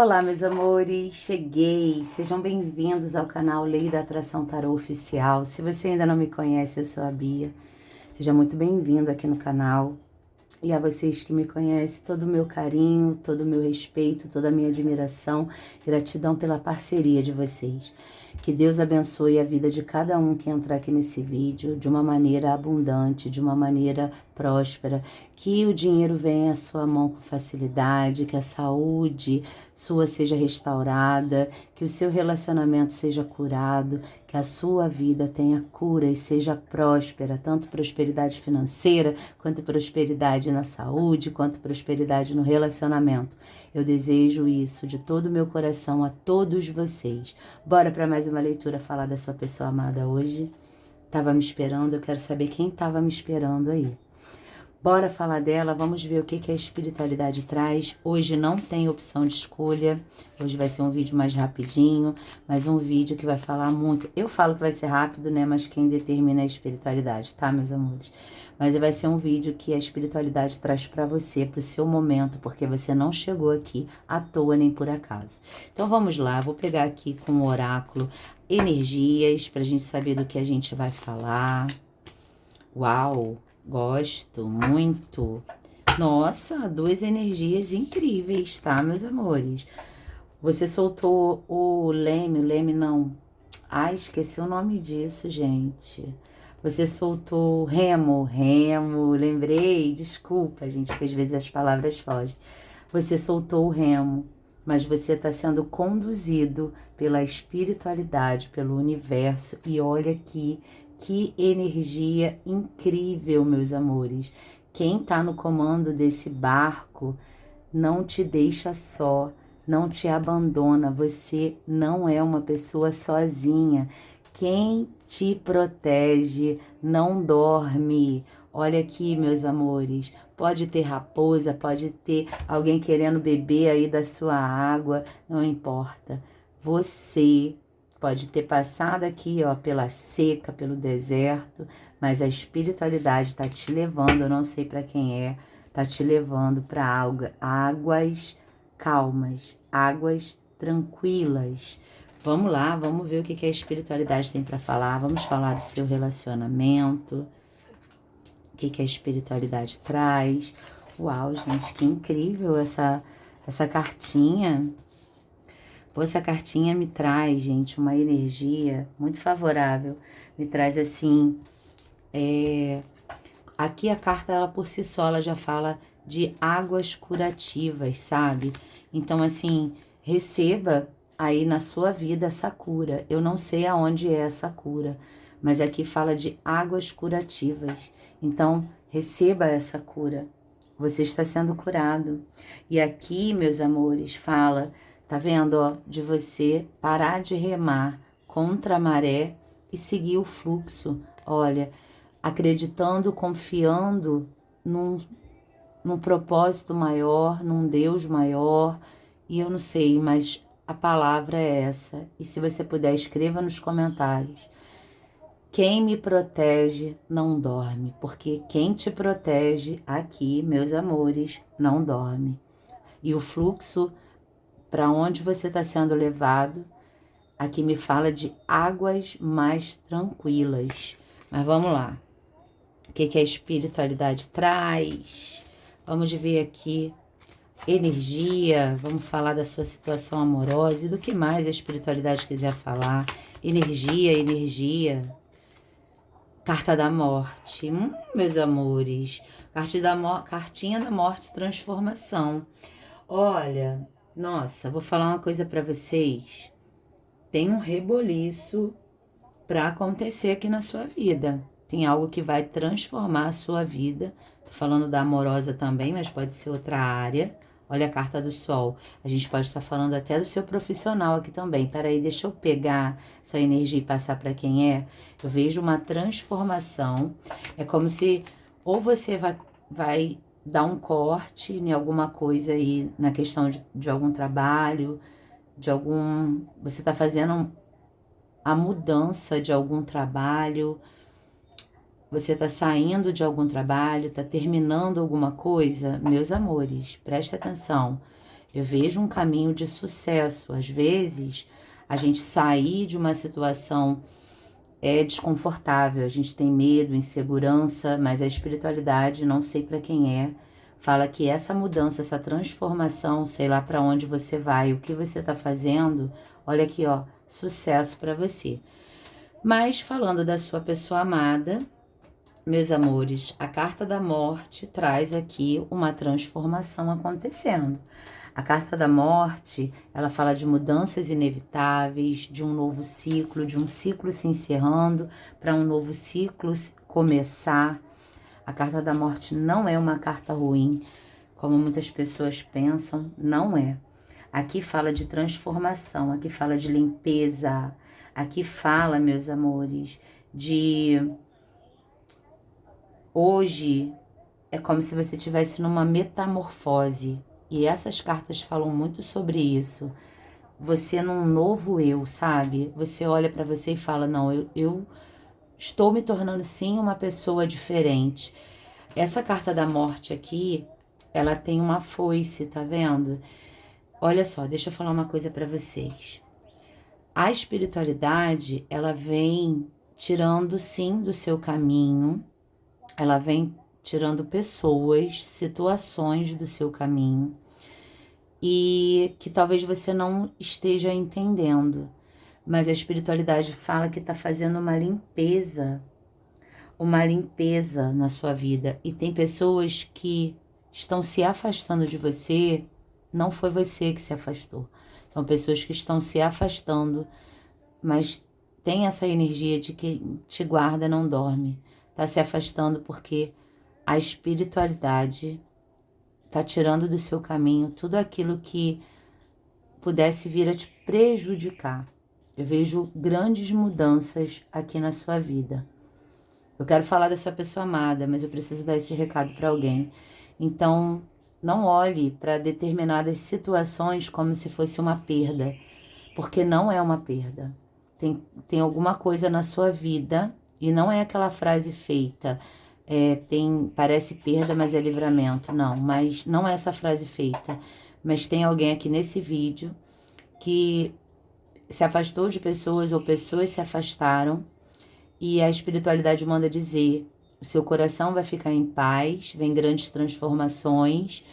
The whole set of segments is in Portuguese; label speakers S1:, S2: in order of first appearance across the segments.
S1: Olá, meus amores, cheguei! Sejam bem-vindos ao canal Lei da Atração Tarô Oficial. Se você ainda não me conhece, eu sou a Bia. Seja muito bem-vindo aqui no canal. E a vocês que me conhecem, todo o meu carinho, todo o meu respeito, toda a minha admiração, gratidão pela parceria de vocês. Que Deus abençoe a vida de cada um que entrar aqui nesse vídeo de uma maneira abundante, de uma maneira próspera. Que o dinheiro venha à sua mão com facilidade, que a saúde sua seja restaurada, que o seu relacionamento seja curado, que a sua vida tenha cura e seja próspera, tanto prosperidade financeira, quanto prosperidade na saúde, quanto prosperidade no relacionamento. Eu desejo isso de todo o meu coração a todos vocês. Bora para mais uma leitura falar da sua pessoa amada hoje? Tava me esperando, eu quero saber quem tava me esperando aí. Bora falar dela, vamos ver o que a espiritualidade traz. Hoje não tem opção de escolha, hoje vai ser um vídeo mais rapidinho, mas um vídeo que vai falar muito. Eu falo que vai ser rápido, né, mas quem determina é a espiritualidade, tá, meus amores? Mas vai ser um vídeo que a espiritualidade traz pra você, pro seu momento, porque você não chegou aqui à toa nem por acaso. Então vamos lá, vou pegar aqui com o oráculo energias, pra gente saber do que a gente vai falar. Uau! Gosto muito. Nossa, duas energias incríveis, tá, meus amores? Você soltou o leme não. Ai, esqueci o nome disso, gente. Você soltou remo, lembrei. Desculpa, gente, que às vezes as palavras fogem. Você soltou o remo, mas você está sendo conduzido pela espiritualidade, pelo universo. E olha aqui, que energia incrível, meus amores. Quem está no comando desse barco não te deixa só, não te abandona. Você não é uma pessoa sozinha. Quem te protege não dorme. Olha aqui, meus amores. Pode ter raposa, pode ter alguém querendo beber aí da sua água, não importa. Você pode ter passado aqui, ó, pela seca, pelo deserto, mas a espiritualidade tá te levando, eu não sei para quem é, tá te levando para águas calmas, águas tranquilas. Vamos lá, vamos ver o que a espiritualidade tem para falar. Vamos falar do seu relacionamento, o que a espiritualidade traz. Uau, gente, que incrível essa cartinha. Essa cartinha me traz, gente, uma energia muito favorável. Me traz assim, aqui a carta, ela por si só, ela já fala de águas curativas, sabe? Então, assim, receba aí na sua vida essa cura. Eu não sei aonde é essa cura, mas aqui fala de águas curativas. Então, receba essa cura. Você está sendo curado. E aqui, meus amores, fala, tá vendo, ó, de você parar de remar contra a maré e seguir o fluxo. Olha, acreditando, confiando num propósito maior, num Deus maior. E eu não sei, mas a palavra é essa. E se você puder, escreva nos comentários. Quem me protege não dorme, porque quem te protege aqui, meus amores, não dorme. E o fluxo para onde você está sendo levado, aqui me fala de águas mais tranquilas. Mas vamos lá. O que a espiritualidade traz? Vamos ver aqui energia, vamos falar da sua situação amorosa e do que mais a espiritualidade quiser falar. Energia. Carta da morte. Meus amores. Cartinha da morte, transformação. Olha, nossa, vou falar uma coisa para vocês. Tem um reboliço para acontecer aqui na sua vida. Tem algo que vai transformar a sua vida. Tô falando da amorosa também, mas pode ser outra área. Olha a carta do sol. A gente pode estar falando até do seu profissional aqui também. Peraí, deixa eu pegar essa energia e passar para quem é. Eu vejo uma transformação. É como se ou você vai dar um corte em alguma coisa aí, na questão de algum trabalho, você está fazendo a mudança de algum trabalho, você está saindo de algum trabalho, está terminando alguma coisa. Meus amores, presta atenção. Eu vejo um caminho de sucesso. Às vezes, a gente sair de uma situação é desconfortável, a gente tem medo, insegurança, mas a espiritualidade, não sei para quem é, fala que essa mudança, essa transformação, sei lá para onde você vai, o que você tá fazendo, olha aqui, ó, sucesso para você. Mas falando da sua pessoa amada, meus amores, a carta da morte traz aqui uma transformação acontecendo. A carta da morte, ela fala de mudanças inevitáveis, de um novo ciclo, de um ciclo se encerrando para um novo ciclo começar. A carta da morte não é uma carta ruim, como muitas pessoas pensam, não é. Aqui fala de transformação, aqui fala de limpeza, aqui fala, meus amores, de hoje é como se você estivesse numa metamorfose. E essas cartas falam muito sobre isso. Você num novo eu, sabe? Você olha pra você e fala, não, eu estou me tornando sim uma pessoa diferente. Essa carta da morte aqui, ela tem uma foice, tá vendo? Olha só, deixa eu falar uma coisa pra vocês. A espiritualidade, ela vem tirando sim do seu caminho, ela vem tirando pessoas, situações do seu caminho e que talvez você não esteja entendendo. Mas a espiritualidade fala que está fazendo uma limpeza na sua vida. E tem pessoas que estão se afastando de você, não foi você que se afastou. São pessoas que estão se afastando, mas tem essa energia de que te guarda, não dorme. Está se afastando porque a espiritualidade está tirando do seu caminho tudo aquilo que pudesse vir a te prejudicar. Eu vejo grandes mudanças aqui na sua vida. Eu quero falar dessa pessoa amada, mas eu preciso dar esse recado para alguém. Então, não olhe para determinadas situações como se fosse uma perda, porque não é uma perda. Tem alguma coisa na sua vida, e não é aquela frase feita, parece perda, mas é livramento. Não, mas não é essa frase feita. Mas tem alguém aqui nesse vídeo que se afastou de pessoas ou pessoas se afastaram e a espiritualidade manda dizer: o seu coração vai ficar em paz, vem grandes transformações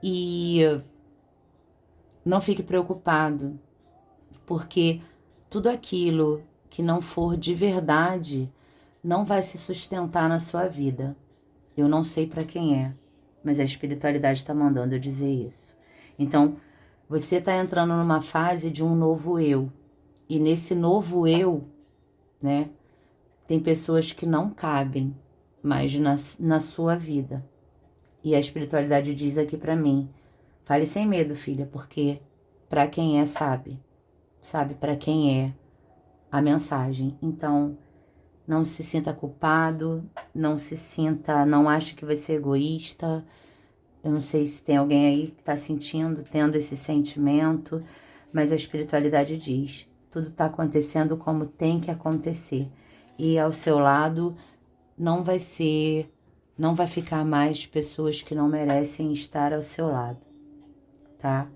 S1: e não fique preocupado, porque tudo aquilo que não for de verdade não vai se sustentar na sua vida. Eu não sei para quem é, mas a espiritualidade está mandando eu dizer isso. Então, você está entrando numa fase de um novo eu. E nesse novo eu, né, tem pessoas que não cabem mais na sua vida. E a espiritualidade diz aqui para mim: fale sem medo, filha, porque para quem é, sabe para quem é a mensagem. Então, não se sinta culpado, não ache que vai ser egoísta. Eu não sei se tem alguém aí que está sentindo, tendo esse sentimento, mas a espiritualidade diz: tudo está acontecendo como tem que acontecer. E ao seu lado não vai ficar mais pessoas que não merecem estar ao seu lado, tá?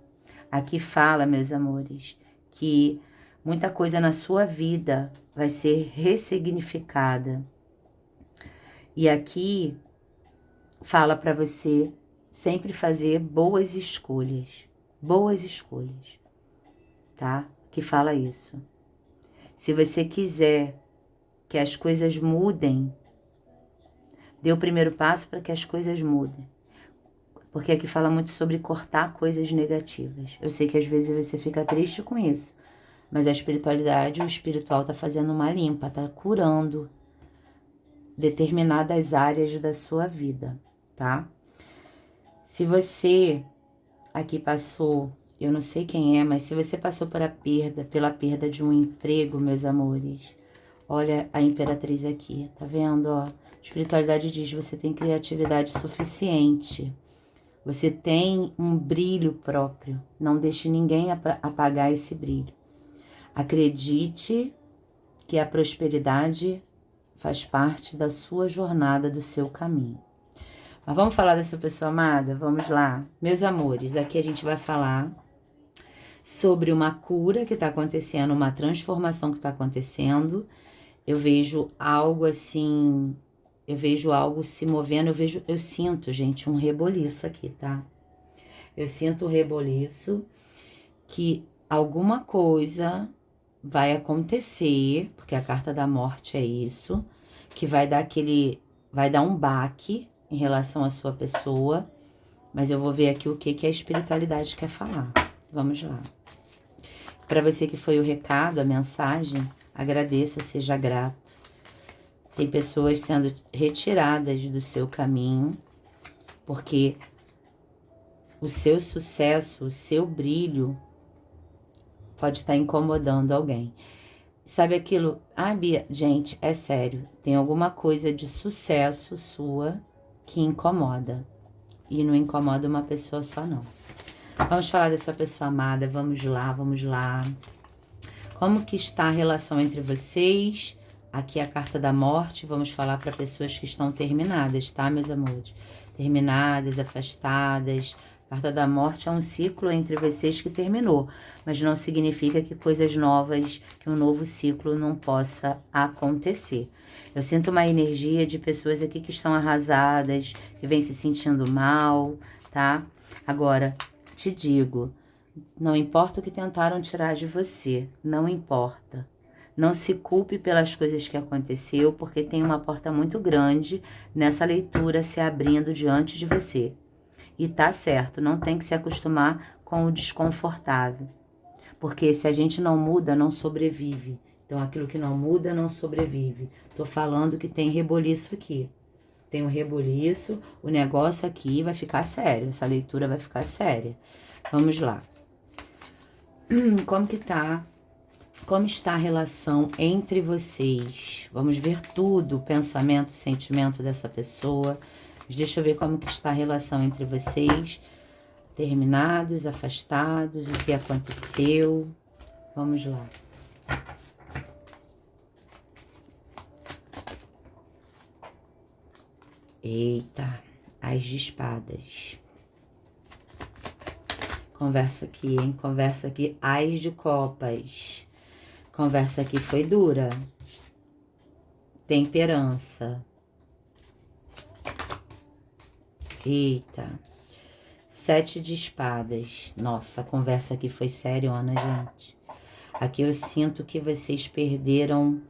S1: Aqui fala, meus amores, que muita coisa na sua vida vai ser ressignificada. E aqui fala para você sempre fazer boas escolhas, tá? Que fala isso. Se você quiser que as coisas mudem, dê o primeiro passo para que as coisas mudem. Porque aqui fala muito sobre cortar coisas negativas. Eu sei que às vezes você fica triste com isso, mas a espiritualidade, o espiritual tá fazendo uma limpa, tá curando determinadas áreas da sua vida, tá? Se você aqui passou, eu não sei quem é, mas se você passou pela perda de um emprego, meus amores, olha a imperatriz aqui, tá vendo, ó? A espiritualidade diz: você tem criatividade suficiente, você tem um brilho próprio, não deixe ninguém apagar esse brilho. Acredite que a prosperidade faz parte da sua jornada, do seu caminho. Mas vamos falar dessa pessoa amada? Vamos lá. Meus amores, aqui a gente vai falar sobre uma cura que está acontecendo, uma transformação que está acontecendo. Eu vejo algo assim, eu vejo algo se movendo, eu sinto, gente, um reboliço aqui, tá? Eu sinto um reboliço que alguma coisa vai acontecer, porque a carta da morte é isso, que vai dar um baque em relação à sua pessoa, mas eu vou ver aqui o que a espiritualidade quer falar. Vamos lá. Para você que foi o recado, a mensagem, agradeça, seja grato. Tem pessoas sendo retiradas do seu caminho, porque o seu sucesso, o seu brilho pode estar incomodando alguém. Sabe aquilo? Ah, Bia, gente, é sério. Tem alguma coisa de sucesso sua que incomoda. E não incomoda uma pessoa só, não. Vamos falar dessa pessoa amada. Vamos lá, vamos lá. Como que está a relação entre vocês? Aqui é a carta da morte. Vamos falar para pessoas que estão terminadas, tá, meus amores? Terminadas, afastadas. A carta da morte é um ciclo entre vocês que terminou, mas não significa que coisas novas, que um novo ciclo não possa acontecer. Eu sinto uma energia de pessoas aqui que estão arrasadas, que vêm se sentindo mal, tá? Agora, te digo, não importa o que tentaram tirar de você, não importa. Não se culpe pelas coisas que aconteceu, porque tem uma porta muito grande nessa leitura se abrindo diante de você. E tá certo, não tem que se acostumar com o desconfortável. Porque se a gente não muda, não sobrevive. Então aquilo que não muda, não sobrevive. Tô falando que tem reboliço aqui. Tem um reboliço, o negócio aqui vai ficar sério. Essa leitura vai ficar séria. Vamos lá. Como que tá? Como está a relação entre vocês? Vamos ver tudo, o pensamento, o sentimento dessa pessoa. Deixa eu ver como que está a relação entre vocês. Terminados, afastados, o que aconteceu. Vamos lá. Eita, as de espadas. Conversa aqui, hein? Conversa aqui, as de copas. Conversa aqui foi dura. Temperança. Eita. 7 de espadas. Nossa, a conversa aqui foi seriona, gente. Aqui eu sinto que vocês perderam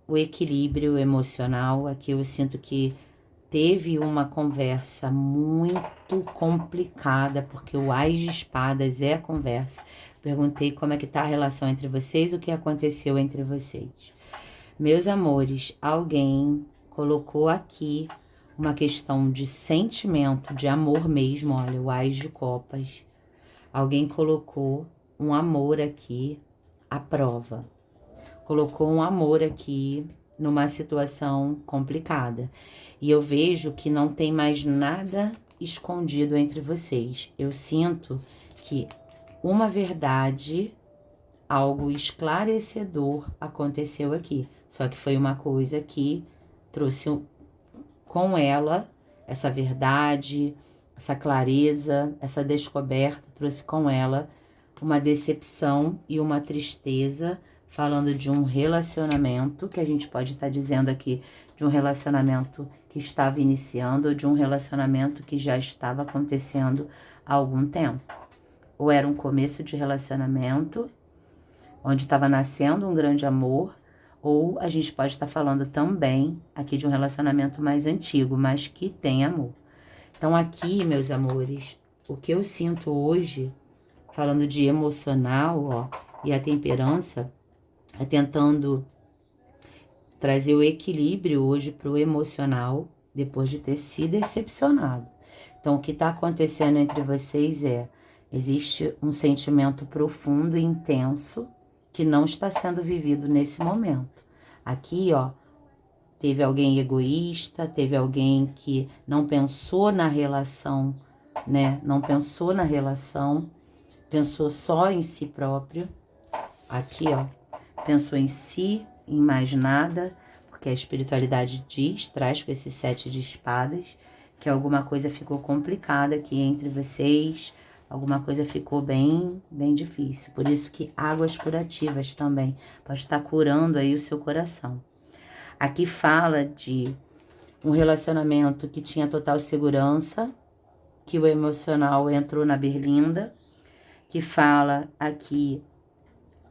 S1: o equilíbrio emocional. Aqui eu sinto que teve uma conversa muito complicada, porque o As de espadas é a conversa. Perguntei como é que tá a relação entre vocês, o que aconteceu entre vocês. Meus amores, alguém colocou aqui uma questão de sentimento, de amor mesmo, olha, o As de copas. Alguém colocou um amor aqui à prova. Colocou um amor aqui numa situação complicada. E eu vejo que não tem mais nada escondido entre vocês. Eu sinto que uma verdade, algo esclarecedor aconteceu aqui. Só que foi uma coisa que trouxe com ela essa verdade, essa clareza, essa descoberta, trouxe com ela uma decepção e uma tristeza, falando de um relacionamento, que a gente pode estar dizendo aqui, de um relacionamento que estava iniciando ou de um relacionamento que já estava acontecendo há algum tempo. Ou era um começo de relacionamento, onde estava nascendo um grande amor, ou a gente pode estar falando também aqui de um relacionamento mais antigo, mas que tem amor. Então aqui, meus amores, o que eu sinto hoje, falando de emocional, ó, e a temperança, é tentando trazer o equilíbrio hoje para o emocional, depois de ter se decepcionado. Então, o que está acontecendo entre vocês existe um sentimento profundo e intenso que não está sendo vivido nesse momento. Aqui, ó, teve alguém egoísta, teve alguém que não pensou na relação, né? Não pensou na relação, pensou só em si próprio. Aqui, ó, pensou em si, em mais nada, porque a espiritualidade traz com esse 7 de espadas, que alguma coisa ficou complicada aqui entre vocês, alguma coisa ficou bem difícil. Por isso que águas curativas também pode estar curando aí o seu coração. Aqui fala de um relacionamento que tinha total segurança, que o emocional entrou na berlinda, que fala aqui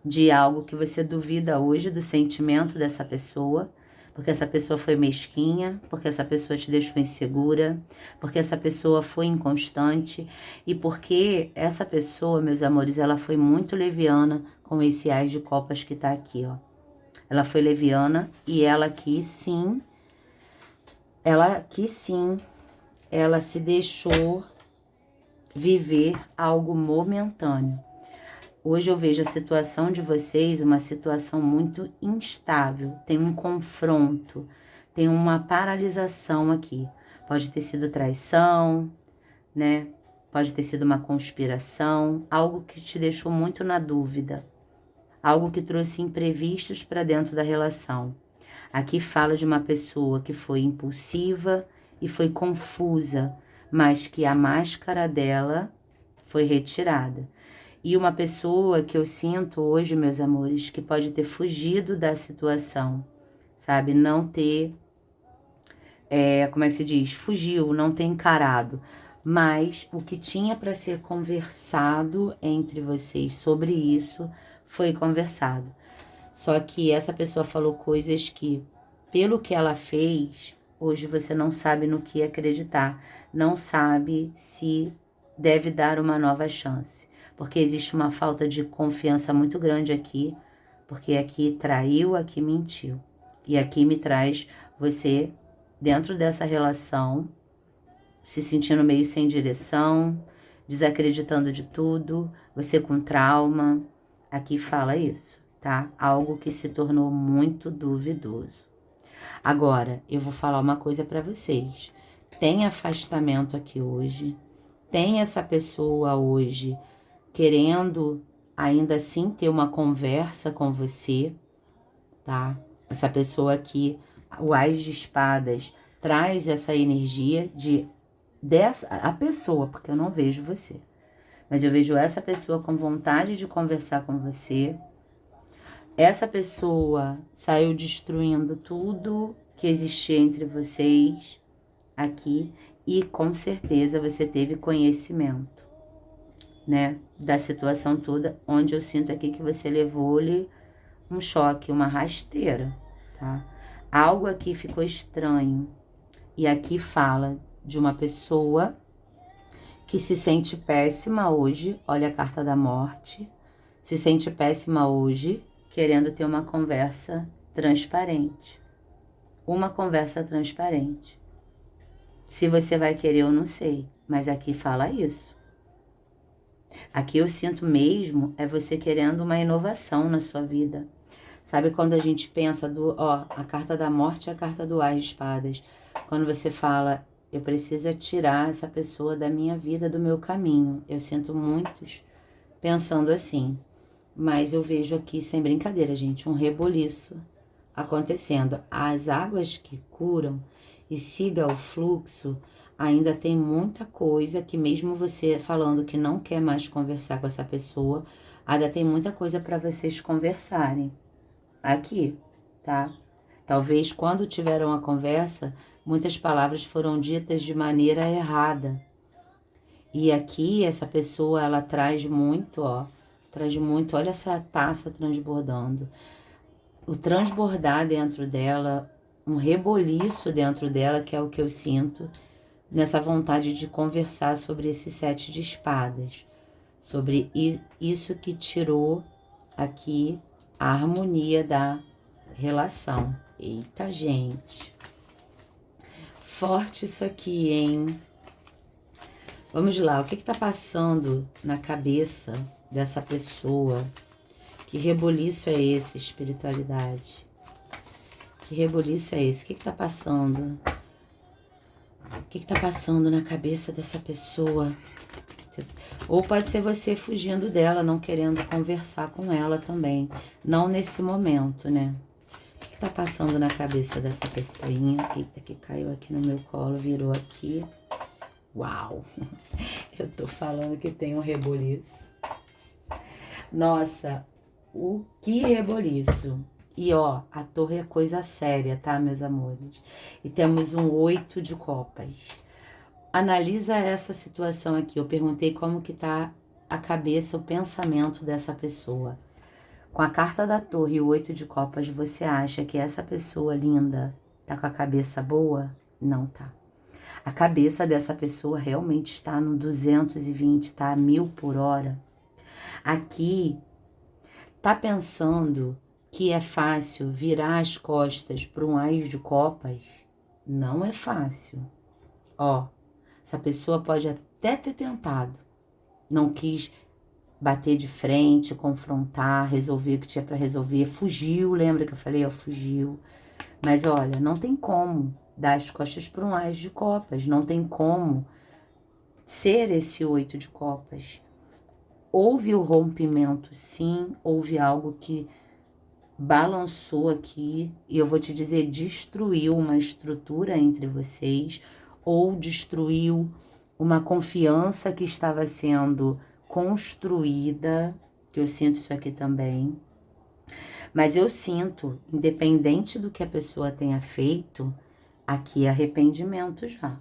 S1: de algo que você duvida hoje do sentimento dessa pessoa, porque essa pessoa foi mesquinha, porque essa pessoa te deixou insegura, porque essa pessoa foi inconstante e porque essa pessoa, meus amores, ela foi muito leviana com esse Ás de Copas que tá aqui, ó. Ela foi leviana e ela sim, ela se deixou viver algo momentâneo. Hoje eu vejo a situação de vocês uma situação muito instável, tem um confronto, tem uma paralisação aqui. Pode ter sido traição, né? Pode ter sido uma conspiração, algo que te deixou muito na dúvida, algo que trouxe imprevistos para dentro da relação. Aqui fala de uma pessoa que foi impulsiva e foi confusa, mas que a máscara dela foi retirada. E uma pessoa que eu sinto hoje, meus amores, que pode ter fugido da situação, sabe? Não ter, como é que se diz? Fugiu, não ter encarado. Mas o que tinha para ser conversado entre vocês sobre isso foi conversado. Só que essa pessoa falou coisas que, pelo que ela fez, hoje você não sabe no que acreditar. Não sabe se deve dar uma nova chance. Porque existe uma falta de confiança muito grande aqui, porque aqui traiu, aqui mentiu. E aqui me traz você dentro dessa relação, se sentindo meio sem direção, desacreditando de tudo, você com trauma. Aqui fala isso, tá? Algo que se tornou muito duvidoso. Agora, eu vou falar uma coisa pra vocês. Tem afastamento aqui hoje, tem essa pessoa hoje querendo ainda assim ter uma conversa com você, tá? Essa pessoa aqui, o Ás de Espadas, traz essa energia a pessoa, porque eu não vejo você. Mas eu vejo essa pessoa com vontade de conversar com você. Essa pessoa saiu destruindo tudo que existia entre vocês aqui e com certeza você teve conhecimento, né, da situação toda, onde eu sinto aqui que você levou-lhe um choque, uma rasteira, tá? Algo aqui ficou estranho. E aqui fala de uma pessoa que se sente péssima hoje, olha a carta da morte, se sente péssima hoje, querendo ter uma conversa transparente. Uma conversa transparente. Se você vai querer, eu não sei, mas aqui fala isso. Aqui eu sinto mesmo é você querendo uma inovação na sua vida. Sabe quando a gente pensa a carta da morte e a carta do Ás de Espadas. Quando você fala, eu preciso tirar essa pessoa da minha vida, do meu caminho. Eu sinto muitos pensando assim. Mas eu vejo aqui, sem brincadeira, gente, um reboliço acontecendo. As águas que curam e siga o fluxo, ainda tem muita coisa que mesmo você falando que não quer mais conversar com essa pessoa, ainda tem muita coisa para vocês conversarem aqui, tá? Talvez quando tiveram a conversa, muitas palavras foram ditas de maneira errada. E aqui essa pessoa, ela traz muito, olha essa taça transbordando. O transbordar dentro dela, um reboliço dentro dela, que é o que eu sinto, nessa vontade de conversar sobre esse 7 de espadas, sobre isso que tirou aqui a harmonia da relação. Eita, gente. Forte isso aqui, hein? Vamos lá, o que tá passando na cabeça dessa pessoa? Que reboliço é esse, espiritualidade? Que reboliço é esse? O que tá passando? O que tá passando na cabeça dessa pessoa? Ou pode ser você fugindo dela, não querendo conversar com ela também. Não nesse momento, né? O que tá passando na cabeça dessa pessoinha? Eita, que caiu aqui no meu colo, virou aqui. Uau! Eu tô falando que tem um reboliço. Nossa, o que reboliço! E ó, a torre é coisa séria, tá, meus amores? E temos um 8 de copas. Analisa essa situação aqui. Eu perguntei como que tá a cabeça, o pensamento dessa pessoa. Com a carta da torre e o 8 de copas, você acha que essa pessoa linda tá com a cabeça boa? Não tá. A cabeça dessa pessoa realmente está no 220, tá a 1000 por hora. Aqui, tá pensando que é fácil virar as costas para um ás de copas? Não é fácil. Ó, essa pessoa pode até ter tentado. Não quis bater de frente, confrontar, resolver o que tinha para resolver. Fugiu, lembra que eu falei? Ó, fugiu. Mas olha, não tem como dar as costas para um ás de copas. Não tem como ser esse 8 de copas. Houve o rompimento, sim. Houve algo que balançou aqui. E eu vou te dizer, destruiu uma estrutura entre vocês. Ou destruiu uma confiança que estava sendo construída, que eu sinto isso aqui também. Mas eu sinto, independente do que a pessoa tenha feito, aqui é arrependimento já.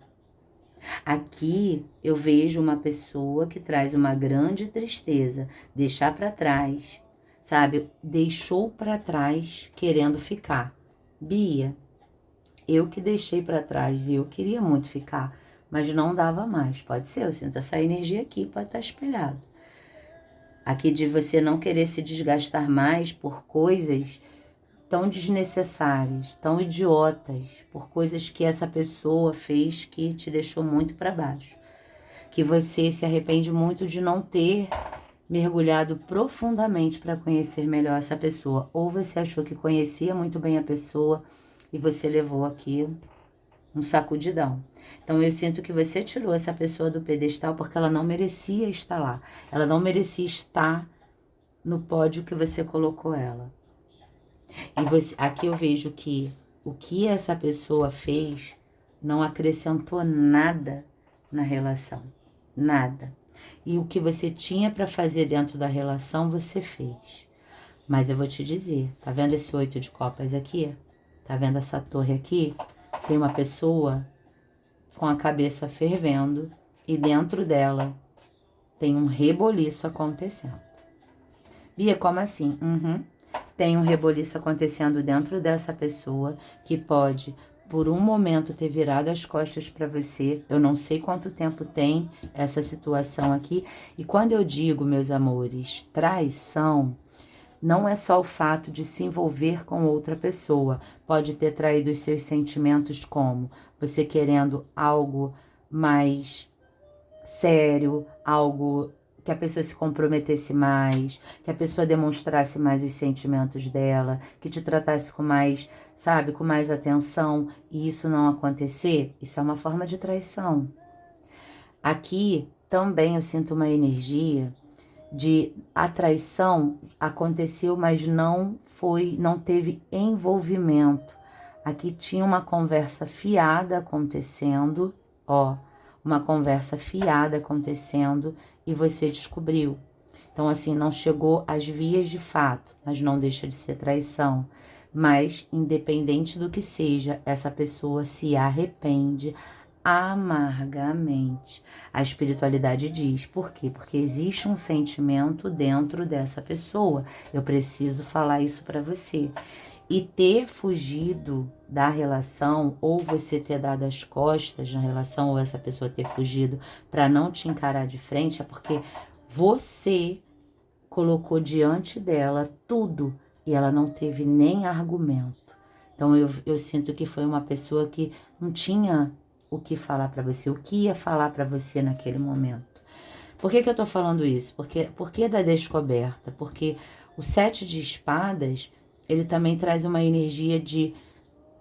S1: Aqui eu vejo uma pessoa que traz uma grande tristeza, deixar para trás, sabe? Deixou para trás querendo ficar. Bia, eu que deixei para trás e eu queria muito ficar, mas não dava mais. Pode ser, eu sinto essa energia aqui, pode estar espelhado. Aqui de você não querer se desgastar mais por coisas tão desnecessárias, tão idiotas, por coisas que essa pessoa fez que te deixou muito para baixo. Que você se arrepende muito de não ter mergulhado profundamente para conhecer melhor essa pessoa. Ou você achou que conhecia muito bem a pessoa e você levou aqui um sacudidão. Então eu sinto que você tirou essa pessoa do pedestal porque ela não merecia estar lá. Ela não merecia estar no pódio que você colocou ela. E você, aqui eu vejo que o que essa pessoa fez não acrescentou nada na relação. Nada. E o que você tinha para fazer dentro da relação, você fez. Mas eu vou te dizer, tá vendo esse 8 de copas aqui? Tá vendo essa torre aqui? Tem uma pessoa com a cabeça fervendo e dentro dela tem um reboliço acontecendo. Bia, como assim? Tem um reboliço acontecendo dentro dessa pessoa que pode, por um momento, ter virado as costas para você. Eu não sei quanto tempo tem essa situação aqui. E quando eu digo, meus amores, traição, não é só o fato de se envolver com outra pessoa. Pode ter traído os seus sentimentos como você querendo algo mais sério, algo que a pessoa se comprometesse mais, que a pessoa demonstrasse mais os sentimentos dela, que te tratasse com mais, sabe, com mais atenção, e isso não acontecer, isso é uma forma de traição. Aqui também eu sinto uma energia de a traição aconteceu, mas não teve envolvimento. Aqui tinha uma conversa fiada acontecendo, ó, uma conversa fiada acontecendo e você descobriu. Então, assim, não chegou às vias de fato, mas não deixa de ser traição. Mas, independente do que seja, essa pessoa se arrepende amargamente. A espiritualidade diz, por quê? Porque existe um sentimento dentro dessa pessoa. Eu preciso falar isso para você. E ter fugido da relação, ou você ter dado as costas na relação, ou essa pessoa ter fugido para não te encarar de frente, é porque você colocou diante dela tudo e ela não teve nem argumento. Então eu sinto que foi uma pessoa que não tinha o que falar para você, o que ia falar para você naquele momento. Por que eu tô falando isso? Por que da descoberta? Porque o 7 de espadas, ele também traz uma energia de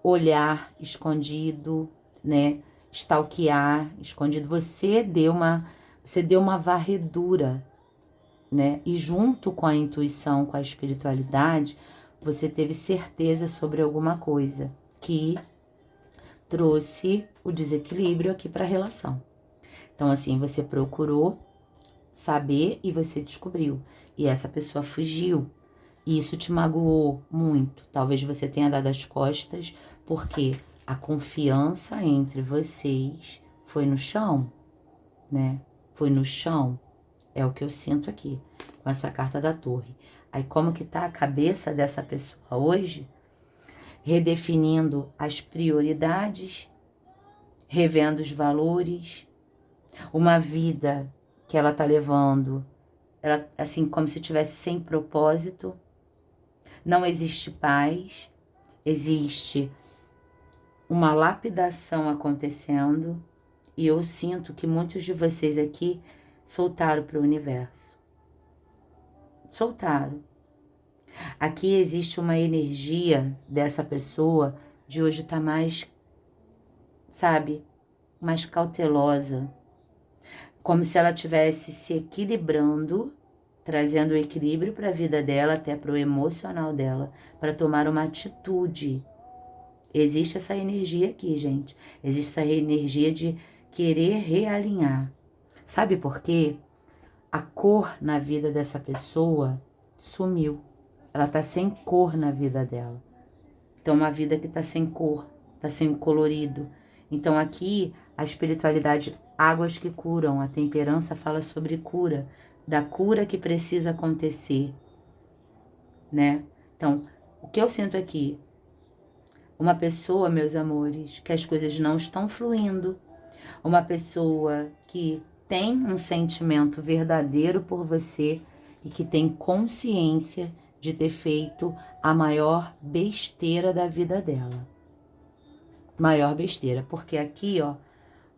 S1: olhar escondido, né? Stalkear escondido. Você deu uma varredura, né? E junto com a intuição, com a espiritualidade, você teve certeza sobre alguma coisa que trouxe o desequilíbrio aqui para a relação. Então, assim, você procurou saber e você descobriu. E essa pessoa fugiu. E isso te magoou muito. Talvez você tenha dado as costas, porque a confiança entre vocês foi no chão, né? Foi no chão. É o que eu sinto aqui, com essa carta da Torre. Aí, como que tá a cabeça dessa pessoa hoje? Redefinindo as prioridades, revendo os valores, uma vida que ela tá levando, ela, assim, como se tivesse sem propósito. Não existe paz, existe uma lapidação acontecendo, e eu sinto que muitos de vocês aqui soltaram para o universo. Soltaram. Aqui existe uma energia dessa pessoa de hoje estar mais, sabe, mais cautelosa, como se ela estivesse se equilibrando, trazendo o equilíbrio para a vida dela, até para o emocional dela, para tomar uma atitude. Existe essa energia aqui, gente. Existe essa energia de querer realinhar. Sabe por quê? A cor na vida dessa pessoa sumiu. Ela tá sem cor na vida dela. Então, uma vida que tá sem cor, tá sem colorido. Então, aqui, a espiritualidade, águas que curam, a temperança fala sobre cura, da cura que precisa acontecer, né? Então, o que eu sinto aqui? Uma pessoa, meus amores, que as coisas não estão fluindo. Uma pessoa que tem um sentimento verdadeiro por você e que tem consciência de ter feito a maior besteira da vida dela. Maior besteira, porque aqui, ó,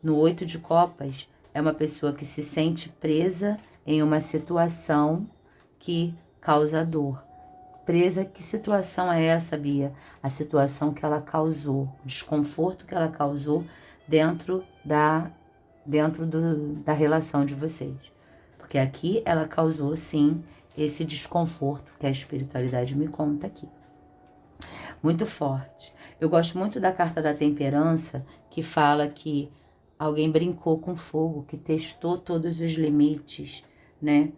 S1: no 8 de copas, é uma pessoa que se sente presa em uma situação que causa dor. Presa, que situação é essa, Bia? A situação que ela causou, o desconforto que ela causou dentro da relação de vocês. Porque aqui ela causou, sim, esse desconforto que a espiritualidade me conta aqui. Muito forte. Eu gosto muito da carta da temperança, que fala que alguém brincou com fogo, que testou todos os limites, né?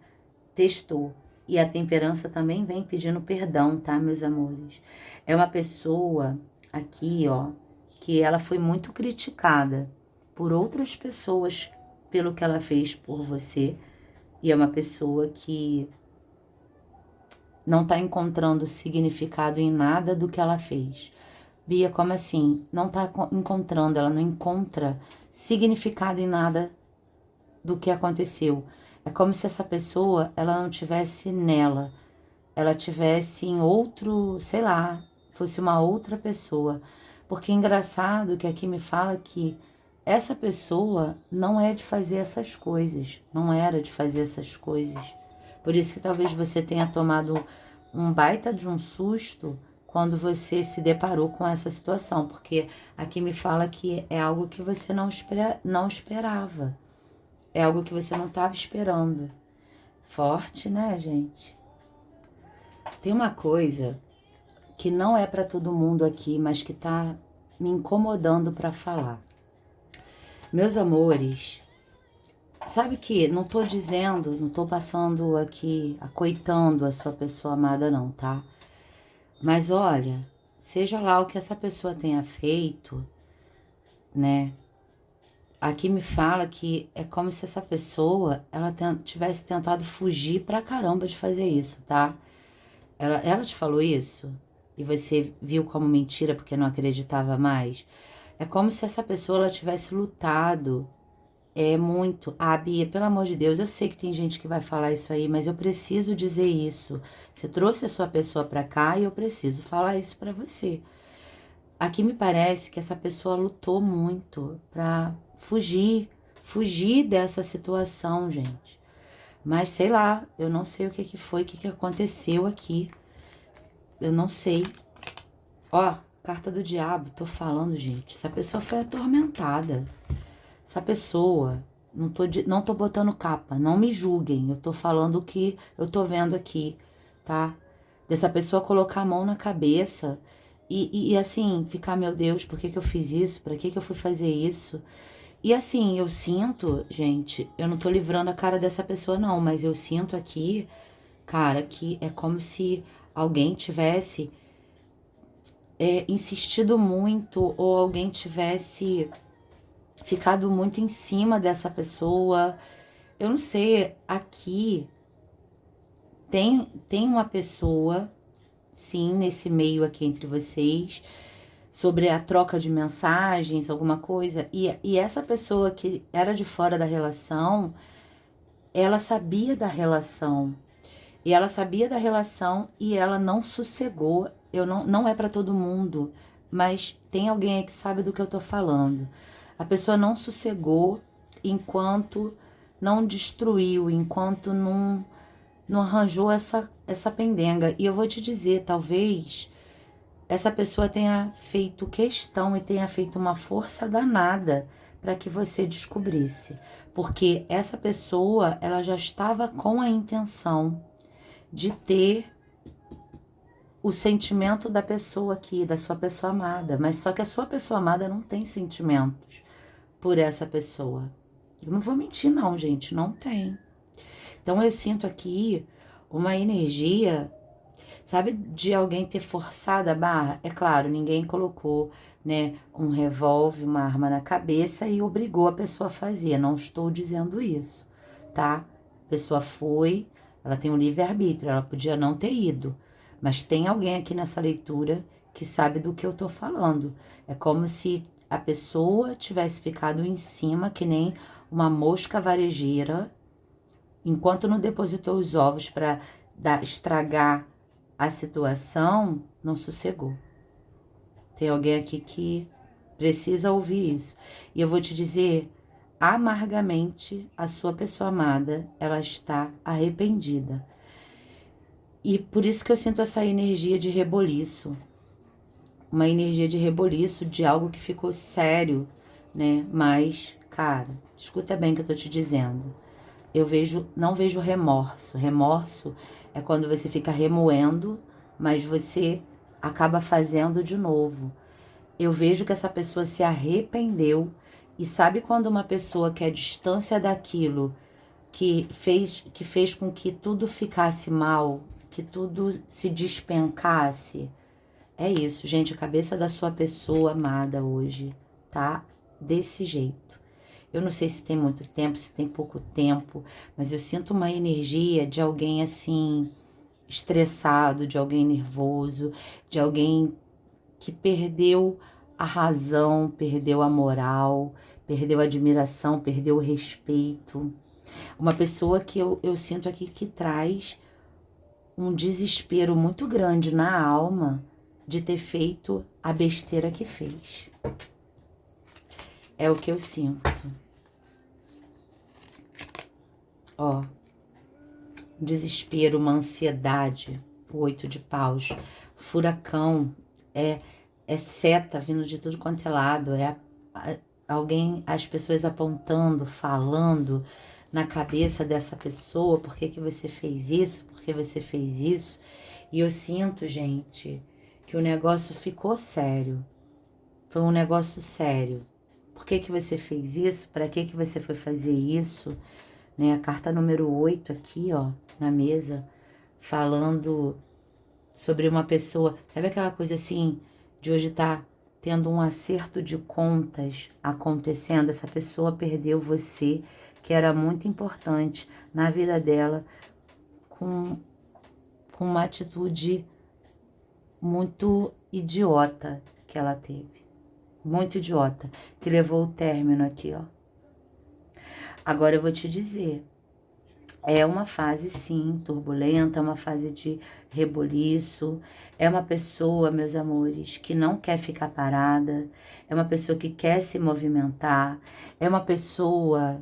S1: Testou. E a temperança também vem pedindo perdão, tá, meus amores? É uma pessoa aqui, ó, que ela foi muito criticada por outras pessoas pelo que ela fez por você. E é uma pessoa que não tá encontrando significado em nada do que ela fez. Bia, como assim? Não tá encontrando, ela não encontra significado em nada do que aconteceu. É como se essa pessoa, ela não tivesse nela, ela tivesse em outro, sei lá, fosse uma outra pessoa. Porque é engraçado que aqui me fala que essa pessoa não é de fazer essas coisas, não era de fazer essas coisas. Por isso que talvez você tenha tomado um baita de um susto quando você se deparou com essa situação, porque aqui me fala que é algo que você não esperava. É algo que você não estava esperando. Forte, né, gente? Tem uma coisa que não é para todo mundo aqui, mas que tá me incomodando para falar. Meus amores, sabe que não tô dizendo, não tô passando aqui, acoitando a sua pessoa amada não, tá? Mas olha, seja lá o que essa pessoa tenha feito, né? Aqui me fala que é como se essa pessoa, ela tivesse tentado fugir pra caramba de fazer isso, tá? Ela te falou isso? E você viu como mentira porque não acreditava mais? É como se essa pessoa, ela tivesse lutado muito. Ah, Bia, pelo amor de Deus, eu sei que tem gente que vai falar isso aí, mas eu preciso dizer isso. Você trouxe a sua pessoa pra cá e eu preciso falar isso pra você. Aqui me parece que essa pessoa lutou muito pra fugir dessa situação, gente. Mas sei lá, eu não sei o que que foi, o que que aconteceu aqui. Eu não sei. Ó, carta do diabo, tô falando, gente. Essa pessoa foi atormentada. Essa pessoa, não tô botando capa, não me julguem. Eu tô falando o que eu tô vendo aqui, tá? Dessa pessoa colocar a mão na cabeça e assim, ficar, meu Deus, por que que eu fiz isso? Pra que que eu fui fazer isso? E assim, eu sinto, gente, eu não tô livrando a cara dessa pessoa não, mas eu sinto aqui, cara, que é como se alguém tivesse insistido muito ou alguém tivesse ficado muito em cima dessa pessoa. Eu não sei, aqui tem uma pessoa, sim, nesse meio aqui entre vocês, sobre a troca de mensagens, alguma coisa, e essa pessoa que era de fora da relação, ela sabia da relação. E ela sabia da relação e ela não sossegou. Eu não é pra todo mundo, mas tem alguém aí que sabe do que eu tô falando. A pessoa não sossegou enquanto não destruiu, enquanto não arranjou essa pendenga. E eu vou te dizer, talvez essa pessoa tenha feito questão e tenha feito uma força danada para que você descobrisse. Porque essa pessoa, ela já estava com a intenção de ter o sentimento da pessoa aqui, da sua pessoa amada. Mas só que a sua pessoa amada não tem sentimentos por essa pessoa. Eu não vou mentir não, gente, não tem. Então eu sinto aqui uma energia, sabe, de alguém ter forçado a barra. É claro, ninguém colocou, né, um revólver, uma arma na cabeça e obrigou a pessoa a fazer. Não estou dizendo isso, tá? A pessoa foi, ela tem um livre-arbítrio, ela podia não ter ido. Mas tem alguém aqui nessa leitura que sabe do que eu tô falando. É como se a pessoa tivesse ficado em cima, que nem uma mosca varejeira, enquanto não depositou os ovos para estragar a situação, não sossegou. Tem alguém aqui que precisa ouvir isso. E eu vou te dizer, amargamente, a sua pessoa amada, ela está arrependida. E por isso que eu sinto essa energia de reboliço. Uma energia de reboliço de algo que ficou sério, né? Mas, cara, escuta bem o que eu tô te dizendo. Não vejo remorso. Remorso é quando você fica remoendo, mas você acaba fazendo de novo. Eu vejo que essa pessoa se arrependeu e sabe quando uma pessoa quer distância daquilo que fez com que tudo ficasse mal, que tudo se despencasse? É isso, gente, a cabeça da sua pessoa amada hoje tá desse jeito. Eu não sei se tem muito tempo, se tem pouco tempo, mas eu sinto uma energia de alguém assim, estressado, de alguém nervoso, de alguém que perdeu a razão, perdeu a moral, perdeu a admiração, perdeu o respeito. Uma pessoa que eu sinto aqui que traz um desespero muito grande na alma de ter feito a besteira que fez. É o que eu sinto. Ó, um desespero, uma ansiedade, o 8 de paus, furacão, é seta vindo de tudo quanto é lado, alguém, as pessoas apontando, falando na cabeça dessa pessoa, por que que você fez isso, por que você fez isso. E eu sinto, gente, que o negócio ficou sério. Foi um negócio sério. Por que que você fez isso? Para que que você foi fazer isso? Né? A carta número 8 aqui, ó, na mesa, falando sobre uma pessoa. Sabe aquela coisa assim, de hoje tá tendo um acerto de contas acontecendo? Essa pessoa perdeu você, que era muito importante na vida dela, com uma atitude muito idiota que ela teve. Muito idiota, que levou o término aqui, ó. Agora eu vou te dizer, é uma fase, sim, turbulenta, é uma fase de reboliço, é uma pessoa, meus amores, que não quer ficar parada, é uma pessoa que quer se movimentar, é uma pessoa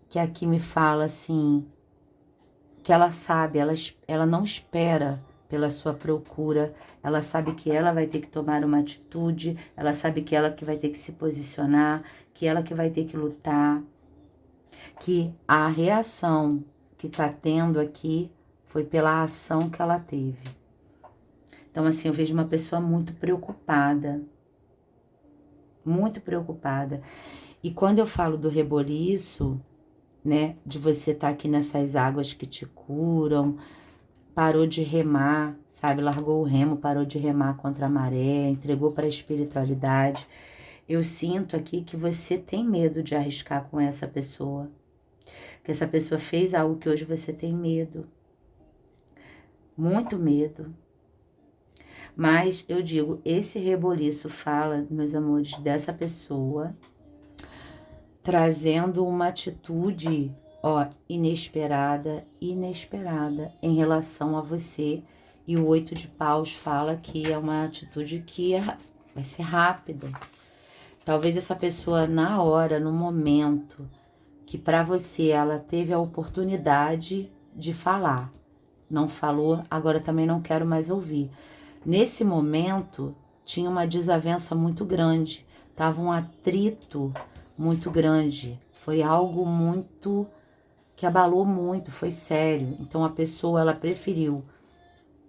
S1: que aqui me fala assim, que ela sabe, ela não espera pela sua procura, ela sabe que ela vai ter que tomar uma atitude, ela sabe que ela que vai ter que se posicionar, que ela que vai ter que lutar, que a reação que tá tendo aqui foi pela ação que ela teve. Então, assim, eu vejo uma pessoa muito preocupada. Muito preocupada. E quando eu falo do reboliço, né, de você estar aqui nessas águas que te curam, parou de remar, sabe, largou o remo, parou de remar contra a maré, entregou para a espiritualidade. Eu sinto aqui que você tem medo de arriscar com essa pessoa, que essa pessoa fez algo que hoje você tem medo, muito medo. Mas eu digo, esse reboliço fala, meus amores, dessa pessoa trazendo uma atitude, ó, inesperada em relação a você. E o 8 de paus fala que é uma atitude que vai ser rápida. Talvez essa pessoa na hora, no momento, que para você ela teve a oportunidade de falar, não falou, agora também não quero mais ouvir. Nesse momento, tinha uma desavença muito grande, tava um atrito muito grande, foi algo muito que abalou muito, foi sério. Então a pessoa, ela preferiu,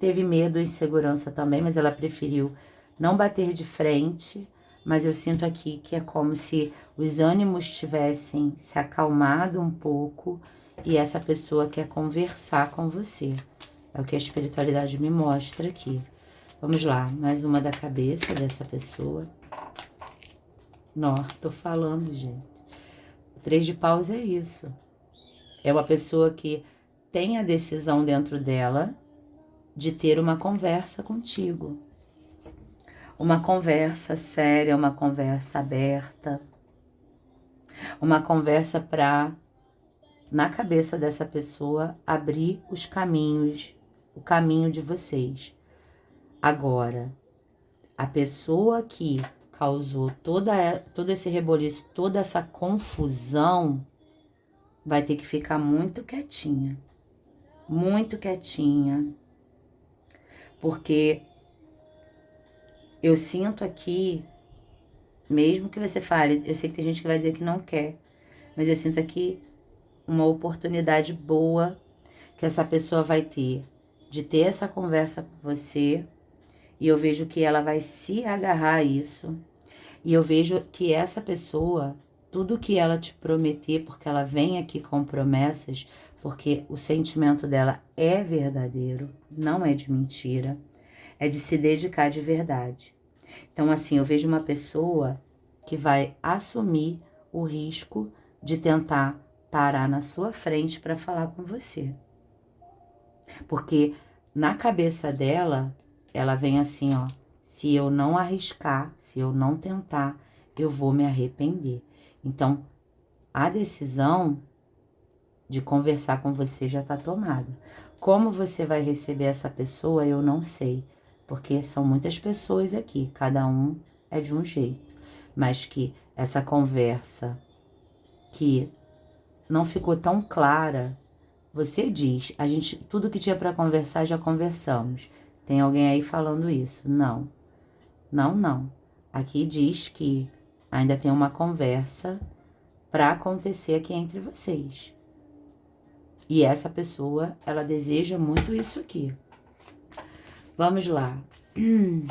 S1: teve medo e insegurança também, mas ela preferiu não bater de frente. Mas eu sinto aqui que é como se os ânimos tivessem se acalmado um pouco e essa pessoa quer conversar com você. É o que a espiritualidade me mostra aqui. Vamos lá, mais uma da cabeça dessa pessoa. Não, tô falando, gente. O 3 de paus é isso. É uma pessoa que tem a decisão dentro dela de ter uma conversa contigo. Uma conversa séria, uma conversa aberta. Uma conversa para, na cabeça dessa pessoa, abrir os caminhos, o caminho de vocês. Agora, a pessoa que causou todo esse reboliço, toda essa confusão, vai ter que ficar muito quietinha. Muito quietinha. Porque eu sinto aqui, mesmo que você fale, eu sei que tem gente que vai dizer que não quer, mas eu sinto aqui uma oportunidade boa que essa pessoa vai ter de ter essa conversa com você, e eu vejo que ela vai se agarrar a isso, e eu vejo que essa pessoa, tudo que ela te prometer, porque ela vem aqui com promessas, porque o sentimento dela é verdadeiro, não é de mentira, é de se dedicar de verdade. Então, assim, eu vejo uma pessoa que vai assumir o risco de tentar parar na sua frente para falar com você. Porque na cabeça dela, ela vem assim, ó, se eu não arriscar, se eu não tentar, eu vou me arrepender. Então, a decisão de conversar com você já está tomada. Como você vai receber essa pessoa, eu não sei. Porque são muitas pessoas aqui, cada um é de um jeito. Mas que essa conversa que não ficou tão clara, você diz, a gente, tudo que tinha para conversar já conversamos. Tem alguém aí falando isso? Não. Não, não. Aqui diz que ainda tem uma conversa para acontecer aqui entre vocês. E essa pessoa, ela deseja muito isso aqui. Vamos lá. O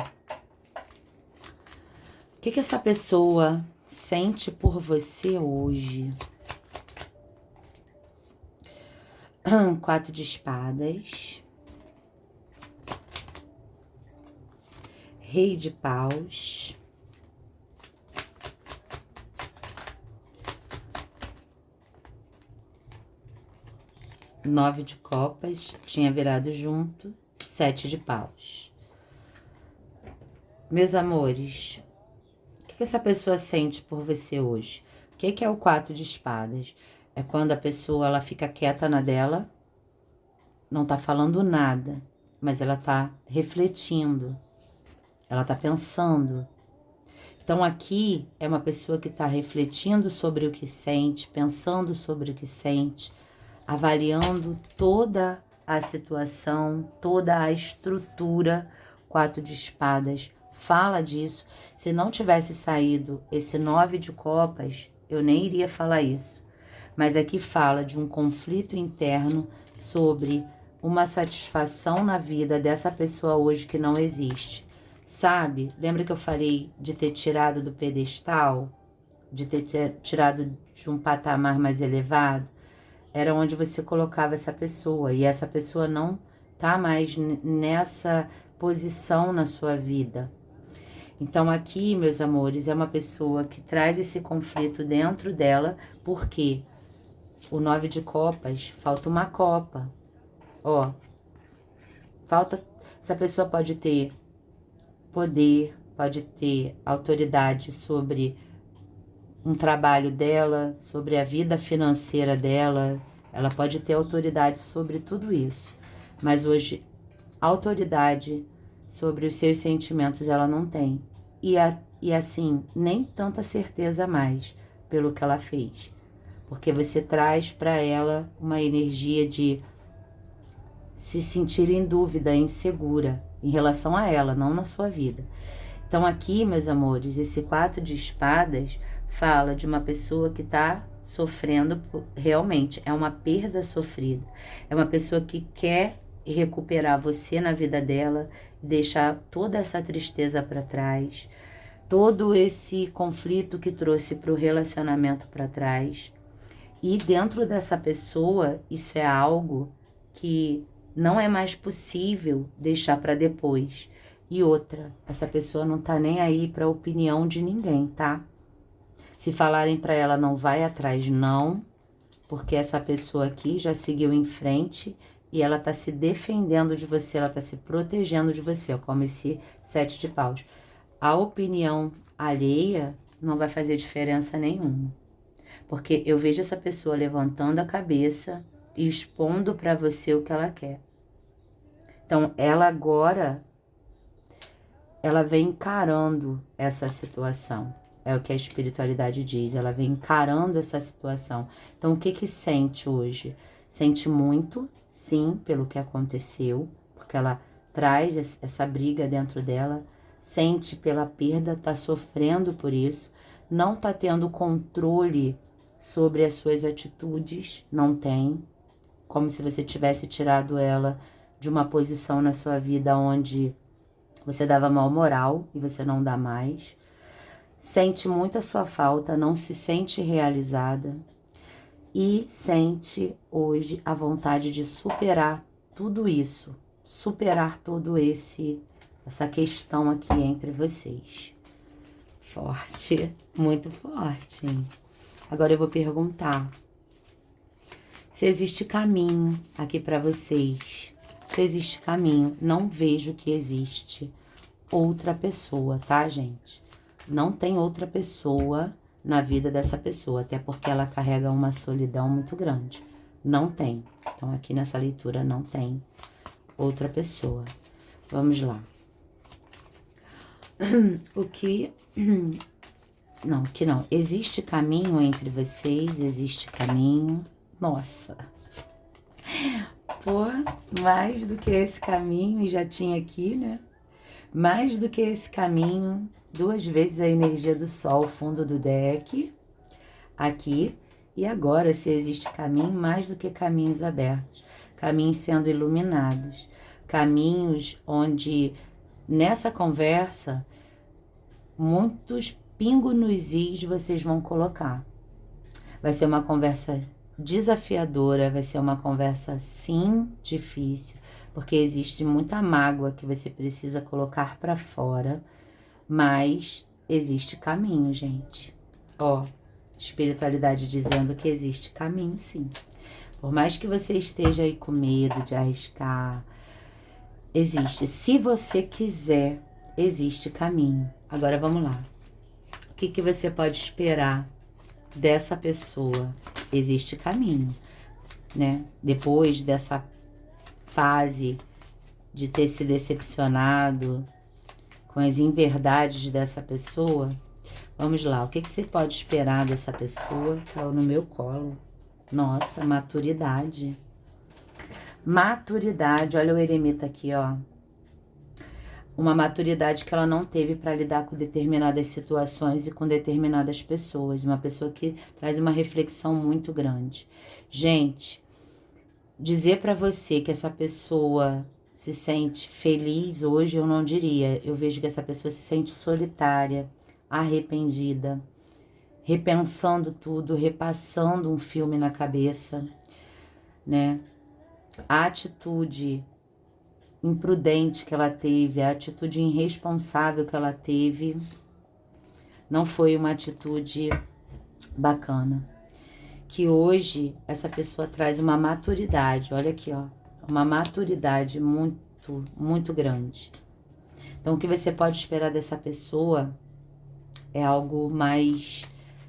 S1: que essa pessoa sente por você hoje? 4 de espadas. Rei de paus. Nove de copas, tinha virado junto, 7 de paus. Meus amores, o que essa pessoa sente por você hoje? O que é o 4 de espadas? É quando a pessoa ela fica quieta na dela, não tá falando nada, mas ela tá refletindo, ela tá pensando. Então aqui é uma pessoa que tá refletindo sobre o que sente, pensando sobre o que sente, avaliando toda a situação, toda a estrutura. 4 de espadas fala disso. Se não tivesse saído esse 9 de copas, eu nem iria falar isso. Mas aqui fala de um conflito interno sobre uma satisfação na vida dessa pessoa hoje que não existe. Sabe? Lembra que eu falei de ter tirado do pedestal? De ter tirado de um patamar mais elevado? Era onde você colocava essa pessoa. E essa pessoa não tá mais nessa posição na sua vida. Então aqui, meus amores, é uma pessoa que traz esse conflito dentro dela, porque o 9 de copas, falta uma copa. Ó, falta... Essa pessoa pode ter poder, pode ter autoridade sobre um trabalho dela, sobre a vida financeira dela. Ela pode ter autoridade sobre tudo isso. Mas hoje, autoridade sobre os seus sentimentos ela não tem. E assim, nem tanta certeza mais pelo que ela fez. Porque você traz para ela uma energia de se sentir em dúvida, insegura em relação a ela, não na sua vida. Então aqui, meus amores, esse 4 de espadas fala de uma pessoa que está sofrendo, realmente, é uma perda sofrida. É uma pessoa que quer recuperar você na vida dela, deixar toda essa tristeza para trás, todo esse conflito que trouxe para o relacionamento para trás. E dentro dessa pessoa, isso é algo que não é mais possível deixar para depois. E outra, essa pessoa não tá nem aí para a opinião de ninguém, tá? Se falarem para ela não vai atrás, não, porque essa pessoa aqui já seguiu em frente e ela tá se defendendo de você, ela tá se protegendo de você, ó, como esse 7 de paus. A opinião alheia não vai fazer diferença nenhuma. Porque eu vejo essa pessoa levantando a cabeça e expondo para você o que ela quer. Então, ela agora, ela vem encarando essa situação. É o que a espiritualidade diz, ela vem encarando essa situação. Então, o que que sente hoje? Sente muito, sim, pelo que aconteceu, porque ela traz essa briga dentro dela, sente pela perda, tá sofrendo por isso, não tá tendo controle sobre as suas atitudes, não tem, como se você tivesse tirado ela de uma posição na sua vida onde você dava mal moral e você não dá mais. Sente muito a sua falta, não se sente realizada e sente hoje a vontade de superar tudo isso, superar todo essa questão aqui entre vocês. Forte, muito forte. Agora eu vou perguntar se existe caminho aqui para vocês. Se existe caminho, não vejo que existe outra pessoa, tá, gente? Não tem outra pessoa na vida dessa pessoa, até porque ela carrega uma solidão muito grande. Não tem. Então, aqui nessa leitura não tem outra pessoa. Vamos lá. O que... Não, que não. Existe caminho entre vocês, existe caminho. Nossa. Pô, mais do que esse caminho, e já tinha aqui, né? Mais do que esse caminho, 2 vezes a energia do sol, fundo do deck, aqui. E agora, se existe caminho, mais do que caminhos abertos, caminhos sendo iluminados, caminhos onde, nessa conversa, muitos pingos nos is vocês vão colocar. Vai ser uma conversa desafiadora, vai ser uma conversa, sim, difícil, porque existe muita mágoa que você precisa colocar pra fora, mas existe caminho, gente. Ó, espiritualidade dizendo que existe caminho, sim. Por mais que você esteja aí com medo de arriscar, existe. Se você quiser, existe caminho. Agora vamos lá. O que que você pode esperar dessa pessoa? Existe caminho, né? Depois dessa fase de ter se decepcionado com as inverdades dessa pessoa, vamos lá. O que que você pode esperar dessa pessoa? Caiu no meu colo. Nossa, maturidade. Maturidade. Olha o eremita aqui, ó. Uma maturidade que ela não teve para lidar com determinadas situações e com determinadas pessoas. Uma pessoa que traz uma reflexão muito grande. Gente, dizer para você que essa pessoa se sente feliz hoje, eu não diria. Eu vejo que essa pessoa se sente solitária, arrependida, repensando tudo, repassando um filme na cabeça, né? A atitude imprudente que ela teve, a atitude irresponsável que ela teve, não foi uma atitude bacana. Que hoje essa pessoa traz uma maturidade, olha aqui, ó, uma maturidade muito, muito grande. Então, o que você pode esperar dessa pessoa é algo mais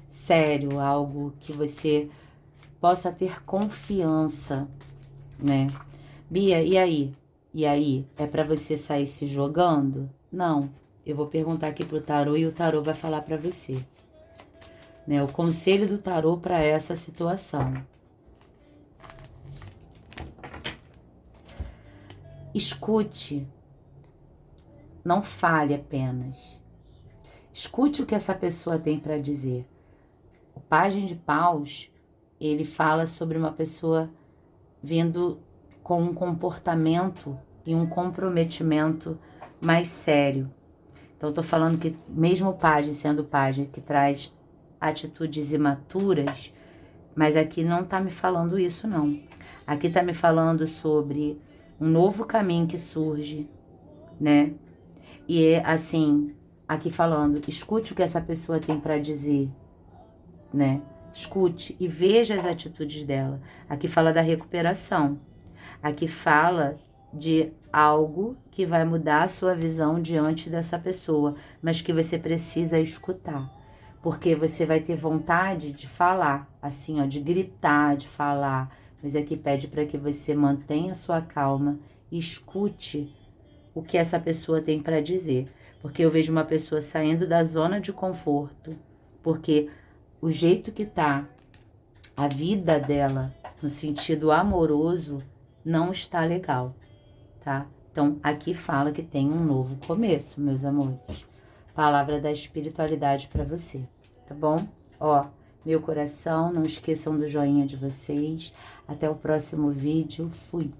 S1: sério, algo que você possa ter confiança, né? Bia, e aí? E aí? É pra você sair se jogando? Não. Eu vou perguntar aqui pro tarô e o tarô vai falar pra você, né? O conselho do tarô para essa situação. Escute, não fale apenas. Escute o que essa pessoa tem para dizer. O Pajem de Paus, ele fala sobre uma pessoa vindo com um comportamento e um comprometimento mais sério. Então, eu tô falando que mesmo o Pajem sendo o Pajem que traz atitudes imaturas, mas aqui não tá me falando isso, não. Aqui tá me falando sobre um novo caminho que surge, né? E é assim, aqui falando, escute o que essa pessoa tem para dizer, né? Escute e veja as atitudes dela. Aqui fala da recuperação. Aqui fala de algo que vai mudar a sua visão diante dessa pessoa, mas que você precisa escutar. Porque você vai ter vontade de falar, assim, ó, de gritar, de falar. Mas aqui pede para que você mantenha a sua calma e escute o que essa pessoa tem para dizer. Porque eu vejo uma pessoa saindo da zona de conforto, porque o jeito que tá a vida dela no sentido amoroso não está legal, tá? Então, aqui fala que tem um novo começo, meus amores. Palavra da espiritualidade para você, tá bom? Ó, meu coração, não esqueçam do joinha de vocês. Até o próximo vídeo. Fui!